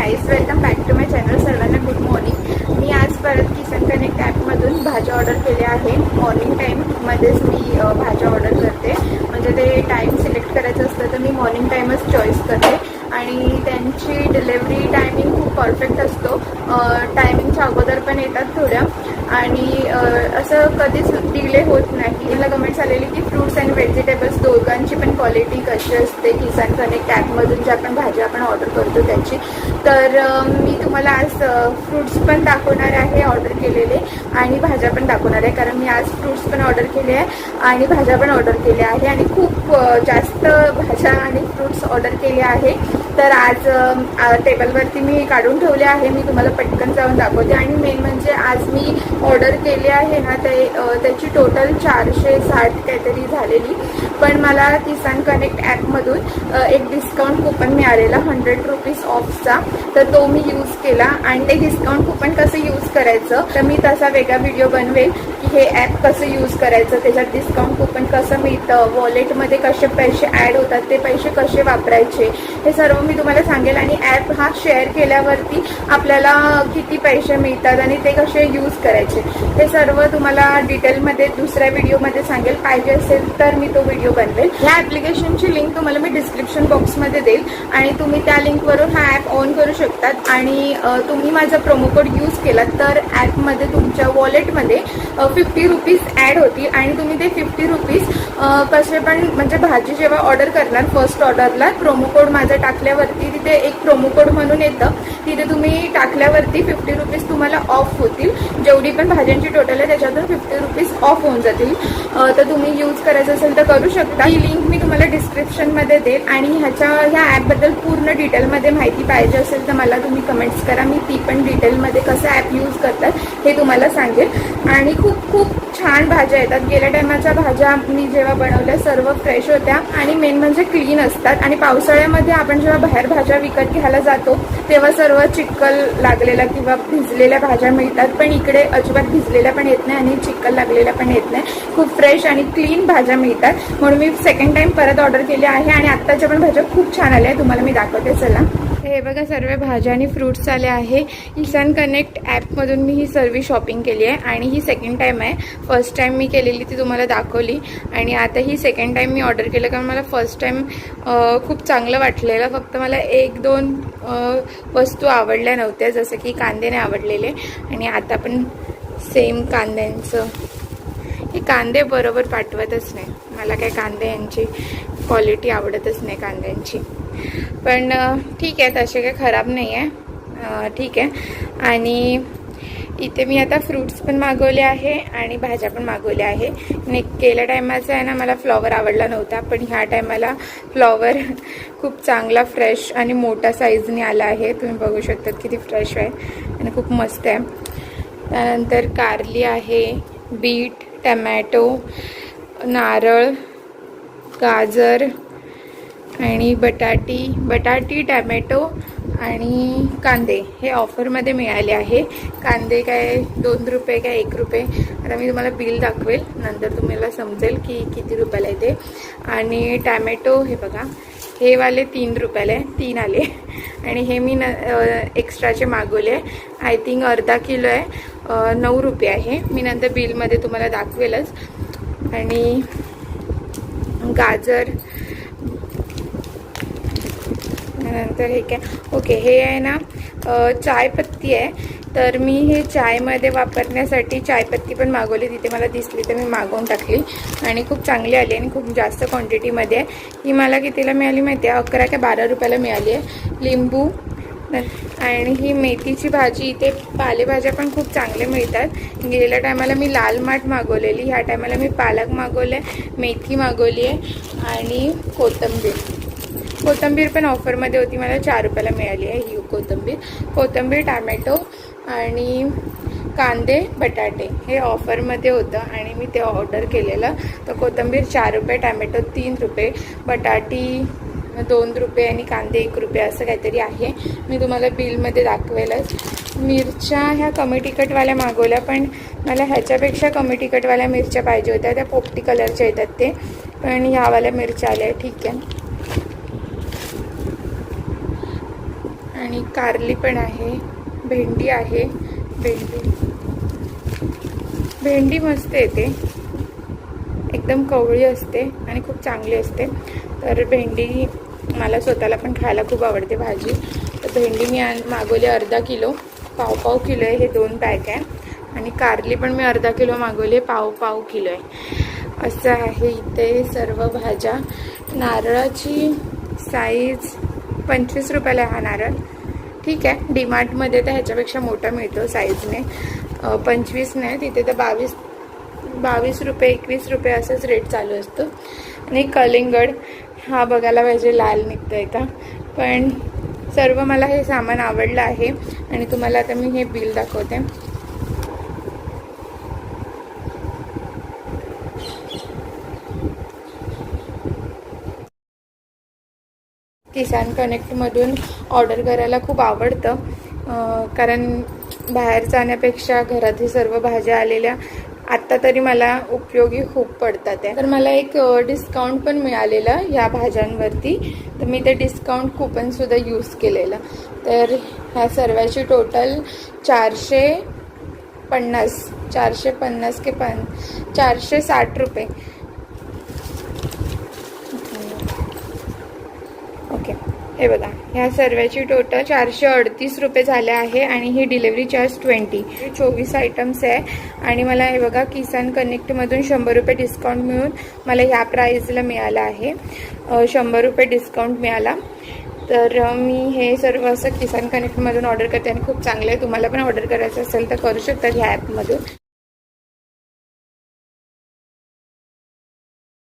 Guys, welcome back to my channel. सर्वांना good morning. मी आज परत किचन कनेक्ट ॲपमधून भाज्या ऑर्डर केल्या आहे. मॉर्निंग टाईममध्येच मी भाज्या ऑर्डर करते. म्हणजे ते टाईम सिलेक्ट करायचं असतं तर मी मॉर्निंग टाईमच चॉईस करते. आणि त्यांची डिलेवरी टायमिंग खूप परफेक्ट असतो. टायमिंगच्या अगोदर पण येतात थोड्या, आणि असं कधीच डिले होत नाही. मला कमेंट्स आलेली की फ्रूट्स अँड व्हेजिटेबल्स दोघांची पण क्वालिटी कशी असते किसान कनेक्ट ॲपमधून ज्या आपण भाज्या आपण ऑर्डर करतो त्याची. तर मी तुम्हाला आज फ्रूट्स पण दाखवणार आहे ऑर्डर केलेले, आणि भाज्या पण दाखवणार आहे. कारण मी आज फ्रूट्स पण ऑर्डर केले आहे आणि भाज्या पण ऑर्डर केल्या आहे, आणि खूप जास्त भाज्या आणि फ्रूट्स ऑर्डर केले आहे. तर आज टेबलवरती मी काढून ठेवले आहे. मी तुम्हाला पटकन जाऊन दाखवते. आणि मेन म्हणजे आज मी ऑर्डर केले आहे ना, त्याची टोटल 460 काहीतरी झालेली. पण मला किसान कनेक्ट ॲपमधून एक डिस्काउंट कुपन मिळालेला 100 रुपीज ऑफचा. तर तो मी यूज केला. आणि ते डिस्काउंट कुपन कसं यूज करायचं तर मी तसा वेगळा व्हिडिओ बनवेल की हे ॲप कसं यूज करायचं, त्याच्यात डिस्काउंट कुपन कसं मिळतं, वॉलेटमध्ये कसे पैसे ॲड होतात, ते पैसे कसे वापरायचे, हे सर्व मी तुम्हाला सांगेल. आणि ॲप हा शेअर केल्यावरती आपल्याला किती पैसे मिळतात आणि ते कसे यूज करायचे हे सर्व तुम्हाला डिटेलमध्ये दुसऱ्या व्हिडिओमध्ये सांगेल. पाहिजे असेल तर मी तो व्हिडिओ बनवेल. ह्या ॲप्लिकेशनची लिंक तुम्हाला मी डिस्क्रिप्शन बॉक्समध्ये देईल, आणि तुम्ही त्या लिंकवरून हा ॲप ऑन करू शकतात. आणि तुम्ही माझा प्रोमो कोड यूज केला तर ॲपमध्ये तुमच्या वॉलेटमध्ये 50 रुपीज ॲड होतील. आणि तुम्ही ते 50 रुपीज कसे पण, म्हणजे भाजी जेव्हा ऑर्डर करणार फर्स्ट ऑर्डरला प्रोमो कोड माझा टाकल्यावरती तिथे एक प्रोमो कोड म्हणून येतं, तिथे तुम्ही टाकल्यावरती 50 रुपीज तुम्हाला ऑफ होतील. जेवढी पण भाज्यांची टोटल आहे त्याच्यातून 50 रुपीज ऑफ होऊन जातील. तर तुम्ही यूज करायचं असेल तर करू शकता. ही लिंक मी तुम्हाला डिस्क्रिप्शनमध्ये देईल. आणि ह्या ॲपबद्दल पूर्ण डिटेलमध्ये माहिती पाहिजे असेल तर मला तुम्ही कमेंट्स करा. मी ती पण डिटेलमध्ये कसं ॲप यूज करतात हे तुम्हाला सांगेल. आणि खूप खूप छान भाज्या येतात. गेल्या टायमाच्या भाज्या मी जेव्हा बनवल्या सर्व फ्रेश होत्या, आणि मेन म्हणजे क्लीन असतात. आणि पावसाळ्यामध्ये आपण जेव्हा बाहेर भाज्या विकत घ्यायला जातो तेव्हा सर्व चिखल लागलेल्या किंवा भिजलेल्या भाज्या मिळतात. पण इकडे अजिबात भिजलेल्या पण येत नाही आणि चिखल लागलेल्या पण येत नाही. खूप फ्रेश आणि क्लीन भाज्या मिळतात. म्हणून मी सेकंड टाइम परत ऑर्डर केले आहे. आणि आत्ताच्या पण भाज्या खूप छान आल्या, तुम्हाला मी दाखवते. चला, हे बघा सर्व भाज्या आणि फ्रूट्स आले आहे. किसान कनेक्ट ॲपमधून मी ही सर्व शॉपिंग केली आहे. आणि ही सेकंड टाईम आहे. फर्स्ट टाईम मी केलेली ती तुम्हाला दाखवली, आणि आता ही सेकंड टाईम मी ऑर्डर केलं. कारण मला फर्स्ट टाईम खूप चांगलं वाटलेलं. फक्त मला 1-2 वस्तू आवडल्या नव्हत्या, जसं की कांदे नाही आवडलेले. आणि आता पण सेम कांद्यांचं, हे कांदे बरोबर पाठवतच नाही. मला काय कांदे यांची क्वालिटी आवडतच नाही कांद्यांची. पण ठीक आहे, तसे काही खराब नाही आहे, ठीक आहे. आणि इथे मी आता फ्रूट्स पण मागवले आहे आणि भाज्या पण मागवल्या आहे. आणि गेल्या टायमाचा आहे ना, मला फ्लॉवर आवडला नव्हता, पण ह्या टायमाला फ्लॉवर खूप चांगला फ्रेश आणि मोठा साईजने आला आहे. तुम्ही बघू शकतात किती फ्रेश आहे आणि खूप मस्त आहे. त्यानंतर कारली आहे, बीट, टमॅटो, नारळ, गाजर आणि बटाटी, टमॅटो आणि कांदे हे ऑफरमध्ये मिळाले आहे. कांदे काय 2 रुपये काय 1 रुपये. आता मी तुम्हाला बिल दाखवेल, नंतर तुम्हाला समजेल की किती रुपयाला येते. आणि टमॅटो हे बघा, हे वाले 3 रुपयाला आहे, 3 आले. आणि हे मी एक्स्ट्राचे मागवले, आय थिंक अर्धा किलो आहे, 9 रुपये आहे. मी नंतर बिलमध्ये तुम्हाला दाखवेलच. आणि गाजर, नंतर हे काय, ओके, हे आहे ना चायपत्ती आहे. तर मी हे चायमध्ये वापरण्यासाठी चायपत्ती पण मागवली. तिथे मला दिसली तर मी मागवून टाकली, आणि खूप चांगली आली आणि खूप जास्त क्वांटिटीमध्ये आहे. ही मला कितीला मिळाली माहिती आहे? 11 का 12 रुपयाला मिळाली आहे. लिंबू, आणि ही मेथीची भाजी. इथे पालेभाज्या पण खूप चांगले मिळतात. गेल्या टायमाला मी लाल माठ मागवलेली, ह्या टायमाला मी पालक मागवले, मेथी मागवली आहे, आणि कोथिंबीर पण ऑफरमध्ये होती, मला 4 रुपयाला मिळाली आहे ही कोथिंबीर, टमॅटो आणि कांदे, बटाटे हे ऑफरमध्ये होतं आणि मी ते ऑर्डर केलेलं. तर कोथिंबीर 4 रुपये, टमॅटो 3 रुपये, बटाटी 2 रुपये आणि कांदे 1 रुपये असं काहीतरी आहे. मी तुम्हाला बिलमध्ये दाखवेलच. मिरच्या ह्या कमी तिखटवाल्या मागवल्या, पण मला ह्याच्यापेक्षा कमी तिखटवाल्या मिरच्या पाहिजे होत्या. त्या पोपटी कलरच्या येतात ते, पण ह्यावाल्या मिरच्या आल्या, ठीक आहे. आणि कारली पण आहे, भेंडी आहे. भेंडी मस्त येते, एकदम कवळी असते आणि खूप चांगली असते. तर भेंडी मला स्वतःला पण खायला खूप आवडते भाजी. तर भेंडी मी मागवली अर्धा किलो, पाव किलो आहे, हे 2 पॅक आहे. आणि कारली पण मी अर्धा किलो मागवली, पाव किलो आहे. असं आहे इथे सर्व भाज्या. नारळाची साईज 25 रुपयाला हा नारळ. ठीक आहे, डीमार्टमध्ये तर ह्याच्यापेक्षा मोठा मिळतो साईजने. 25 नाही, तिथे तर 22 रुपये 21 रुपये असंच रेट चालू असतो. आणि कलिंगड हा बघायला पाहिजे, लाल निघतं आहे का. पण सर्व मला हे सामान आवडलं आहे. आणि तुम्हाला आता मी हे बिल दाखवते. किसान कनेक्टमधून ऑर्डर करायला खूप आवडतं, कारण बाहेर जाण्यापेक्षा घरात ही सर्व भाज्या आलेल्या आत्ता तरी मला उपयोगी खूप पडतात आहे. तर मला एक डिस्काउंट पण मिळालेलं ह्या भाज्यांवरती, तर मी ते डिस्काउंट कुपनसुद्धा यूज केलेलं. तर ह्या सर्वाची टोटल 450 के 460 रुपये. ओके, हे बघा, ह्या सर्वाची टोटल 438 रुपये झाले आहे. आणि ही डिलेवरी चार्ज 24 आयटम्स आहे. आणि मला हे बघा किसान कनेक्टमधून 100 रुपये डिस्काउंट मिळून मला ह्या प्राईजला मिळालं आहे. 100 रुपये डिस्काउंट मिळाला. तर मी हे सर्व असं किसान कनेक्टमधून ऑर्डर करते आणि खूप चांगलं आहे. तुम्हाला पण ऑर्डर करायचं असेल तर करू शकता ह्या ॲपमधून.